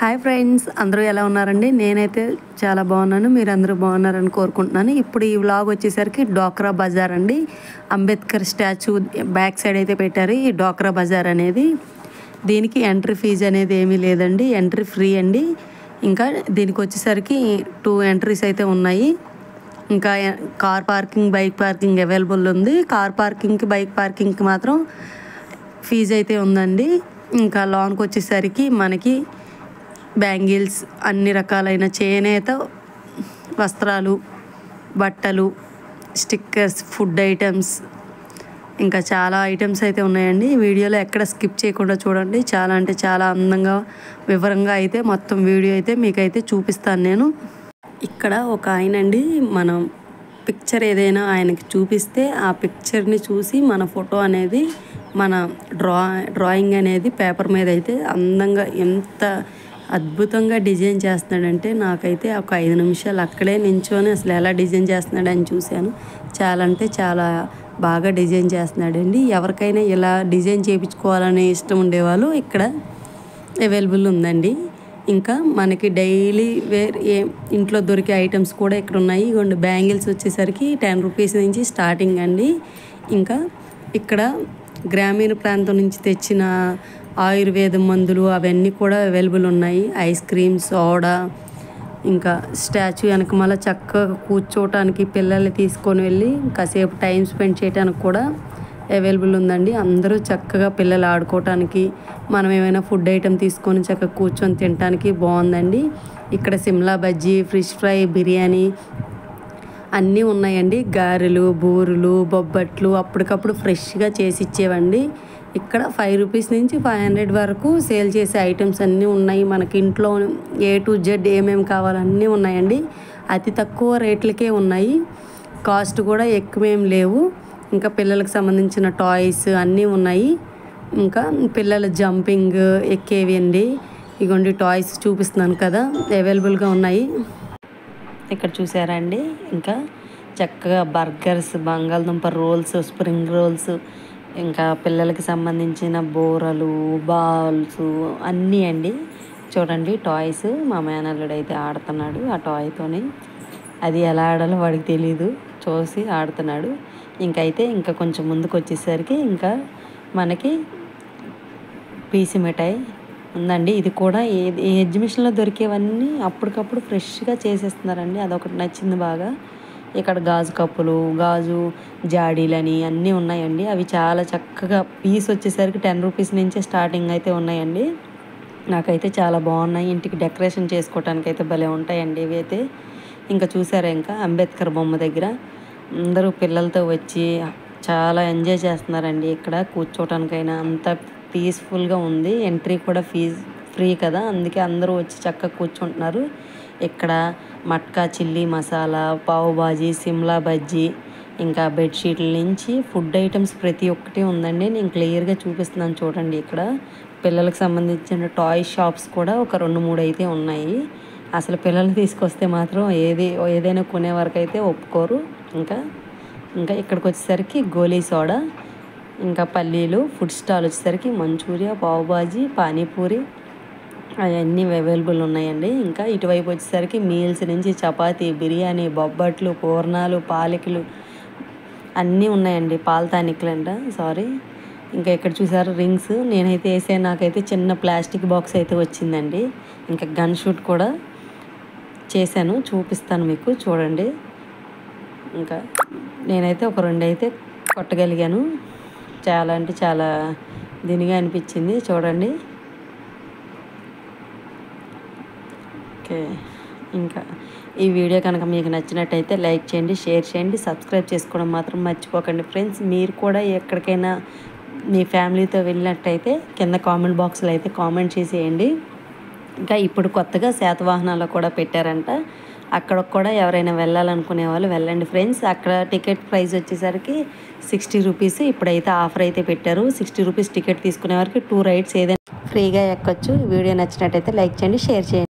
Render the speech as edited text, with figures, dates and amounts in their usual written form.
Hi friends, అందరూ ఎలా ఉన్నారండి? నేనైతే చాలా బాగున్నాను. మీరు అందరూ బాగున్నారని కోరుకుంటున్నాను. ఇప్పుడు ఈ వ్లాగ్ వచ్చేసరికి డ్వాక్రా బజార్ అండి. అంబేద్కర్ స్టాచ్యూ బ్యాక్ సైడ్ అయితే పెట్టారు ఈ డ్వాక్రా బజార్ అనేది. దీనికి ఎంట్రీ ఫీజు అనేది ఏమీ లేదండి, ఎంట్రీ ఫ్రీ అండి. ఇంకా దీనికి వచ్చేసరికి 2 ఎంట్రీస్ అయితే ఉన్నాయి. ఇంకా car parking, bike parking available ఉంది. కార్ పార్కింగ్కి, బైక్ పార్కింగ్కి మాత్రం ఫీజు అయితే ఉందండి. ఇంకా లాన్కి వచ్చేసరికి మనకి బ్యాంగిల్స్, అన్ని రకాలైన చేనేత వస్త్రాలు, బట్టలు, స్టిక్కర్స్, ఫుడ్ ఐటమ్స్, ఇంకా చాలా ఐటమ్స్ అయితే ఉన్నాయండి. వీడియోలో ఎక్కడ స్కిప్ చేయకుండా చూడండి. చాలా అంటే చాలా అందంగా, వివరంగా అయితే మొత్తం వీడియో అయితే మీకైతే చూపిస్తాను నేను. ఇక్కడ ఒక ఆయన అండి, మనం పిక్చర్ ఏదైనా ఆయనకి చూపిస్తే ఆ పిక్చర్ని చూసి మన ఫోటో అనేది, మన డ్రాయింగ్ అనేది పేపర్ మీద అయితే అందంగా ఎంత అద్భుతంగా డిజైన్ చేస్తున్నాడంటే, నాకైతే ఒక 5 నిమిషాలు అక్కడే నించొని అసలు ఎలా డిజైన్ చేస్తున్నాడని చూశాను. చాలా అంటే చాలా బాగా డిజైన్ చేస్తున్నాడండి. ఎవరికైనా ఇలా డిజైన్ చేయించుకోవాలనే ఇష్టం ఉండేవాళ్ళు ఇక్కడ అవైలబుల్ ఉందండి. ఇంకా మనకి డైలీ వేర్ ఇంట్లో దొరికే ఐటమ్స్ కూడా ఇక్కడ ఉన్నాయి. ఇగోండి బ్యాంగిల్స్ వచ్చేసరికి 10 రూపీస్ నుంచి స్టార్టింగ్ అండి. ఇంకా ఇక్కడ గ్రామీణ ప్రాంతం నుంచి తెచ్చిన ఆయుర్వేద మందులు అవన్నీ కూడా అవైలబుల్ ఉన్నాయి. ఐస్ క్రీమ్, సోడా, ఇంకా స్టాచ్యూ వెనకమాల చక్కగా కూర్చోవటానికి, పిల్లల్ని తీసుకొని వెళ్ళి కాసేపు టైం స్పెండ్ చేయడానికి కూడా అవైలబుల్ ఉందండి. అందరూ చక్కగా పిల్లలు ఆడుకోవటానికి, మనం ఏమైనా ఫుడ్ ఐటెం తీసుకొని చక్కగా కూర్చొని తినడానికి బాగుందండి. ఇక్కడ సిమ్లా బజ్జీ, ఫిష్ ఫ్రై, బిర్యానీ అన్నీ ఉన్నాయండి. గారెలు, బూరెలు, బొబ్బట్లు అప్పటికప్పుడు ఫ్రెష్గా చేసి ఇచ్చేవండి. ఇక్కడ 5 రూపీస్ నుంచి 500 వరకు సేల్ చేసే ఐటమ్స్ అన్నీ ఉన్నాయి. మనకి ఇంట్లో A to Z ఏమేమి కావాలన్నీ ఉన్నాయండి. అతి తక్కువ రేట్లకే ఉన్నాయి, కాస్ట్ కూడా ఎక్కువేం లేవు. ఇంకా పిల్లలకు సంబంధించిన టాయ్స్ అన్నీ ఉన్నాయి. ఇంకా పిల్లల జంపింగ్ ఎక్కేవి అండి. ఇగోండి టాయ్స్ చూపిస్తున్నాను కదా, అవైలబుల్గా ఉన్నాయి. ఇక్కడ చూసారా అండి, ఇంకా చక్కగా బర్గర్స్, బంగాళదుంప రోల్స్, స్ప్రింగ్ రోల్స్, ఇంకా పిల్లలకి సంబంధించిన బోరలు, బాల్స్ అన్నీ అండి. చూడండి టాయ్స్. మా మేనల్లుడు అయితే ఆడుతున్నాడు ఆ టాయ్తోని. అది ఎలా ఆడాలో వాడికి తెలీదు, చూసి ఆడుతున్నాడు. ఇంకా కొంచెం ముందుకు వచ్చేసరికి ఇంకా మనకి పీసి మిఠాయి ఉందండి. ఇది కూడా ఏ ఎగ్జిబిషన్లో దొరికేవన్నీ అప్పటికప్పుడు ఫ్రెష్గా చేసేస్తున్నారండి. అదొకటి నచ్చింది బాగా. ఇక్కడ గాజు కప్పులు, గాజు జాడీలని అన్నీ ఉన్నాయండి. అవి చాలా చక్కగా పీస్ వచ్చేసరికి 10 రూపీస్ నుంచే స్టార్టింగ్ అయితే ఉన్నాయండి. నాకైతే చాలా బాగున్నాయి. ఇంటికి డెకరేషన్ చేసుకోవటానికి అయితే భలే ఉంటాయండి ఇవి అయితే. ఇంకా చూసారా, ఇంకా అంబేద్కర్ బొమ్మ దగ్గర అందరూ పిల్లలతో వచ్చి చాలా ఎంజాయ్ చేస్తున్నారండి. ఇక్కడ కూర్చోవటానికైనా అంత పీస్ఫుల్గా ఉంది. ఎంట్రీ కూడా ఫ్రీ కదా, అందుకే అందరూ వచ్చి చక్కగా కూర్చుంటున్నారు. ఇక్కడ మట్కా చిల్లీ మసాలా, పావు బాజీ, సిమ్లా బజ్జీ, ఇంకా బెడ్షీట్ల నుంచి ఫుడ్ ఐటమ్స్ ప్రతి ఒక్కటి ఉందండి. నేను క్లియర్గా చూపిస్తున్నాను చూడండి. ఇక్కడ పిల్లలకు సంబంధించిన టాయ్ షాప్స్ కూడా ఒక 2-3 అయితే ఉన్నాయి. అసలు పిల్లల్ని తీసుకొస్తే మాత్రం ఏదైనా కొనే వరకు అయితే ఒప్పుకోరు. ఇంకా ఇక్కడికి వచ్చేసరికి గోలీ సోడా, ఇంకా పల్లీలు, ఫుడ్ స్టాల్ వచ్చేసరికి మంచూరియా, పావు బాజీ, పానీపూరి అవన్నీ అవైలబుల్ ఉన్నాయండి. ఇంకా ఇటువైపు వచ్చేసరికి మీల్స్ నుంచి చపాతీ, బిర్యానీ, బొబ్బట్లు, పూర్ణాలు, పాలకులు అన్నీ ఉన్నాయండి. పాలతానికలు అంట, సారీ. ఇంకా ఇక్కడ చూసారు రింగ్స్. నేనైతే వేసాను, నాకైతే చిన్న ప్లాస్టిక్ బాక్స్ అయితే వచ్చిందండి. ఇంకా గన్ షూట్ కూడా చేశాను, చూపిస్తాను మీకు చూడండి. ఇంకా నేనైతే ఒక 2 అయితే కొట్టగలిగాను. చాలా అంటే చాలా దీనిగా అనిపించింది చూడండి. ఓకే, ఇంకా ఈ వీడియో కనుక మీకు నచ్చినట్టయితే లైక్ చేయండి, షేర్ చేయండి, సబ్స్క్రైబ్ చేసుకోవడం మాత్రం మర్చిపోకండి ఫ్రెండ్స్. మీరు కూడా ఎక్కడికైనా మీ ఫ్యామిలీతో వెళ్ళినట్టయితే కింద కామెంట్ బాక్స్లో అయితే కామెంట్ చేసేయండి. ఇంకా ఇప్పుడు కొత్తగా శాతవాహనాలు కూడా పెట్టారంట. అక్కడ కూడా ఎవరైనా వెళ్ళాలనుకునే వాళ్ళు వెళ్ళండి ఫ్రెండ్స్. అక్కడ టికెట్ ప్రైస్ వచ్చేసరికి 60 రూపీస్. ఇప్పుడైతే ఆఫర్ అయితే పెట్టారు. 60 రూపీస్ టికెట్ తీసుకునే వరకు 2 రైడ్స్ ఏదైనా ఫ్రీగా ఎక్కొచ్చు. వీడియో నచ్చినట్టయితే లైక్ చేయండి, షేర్ చేయండి.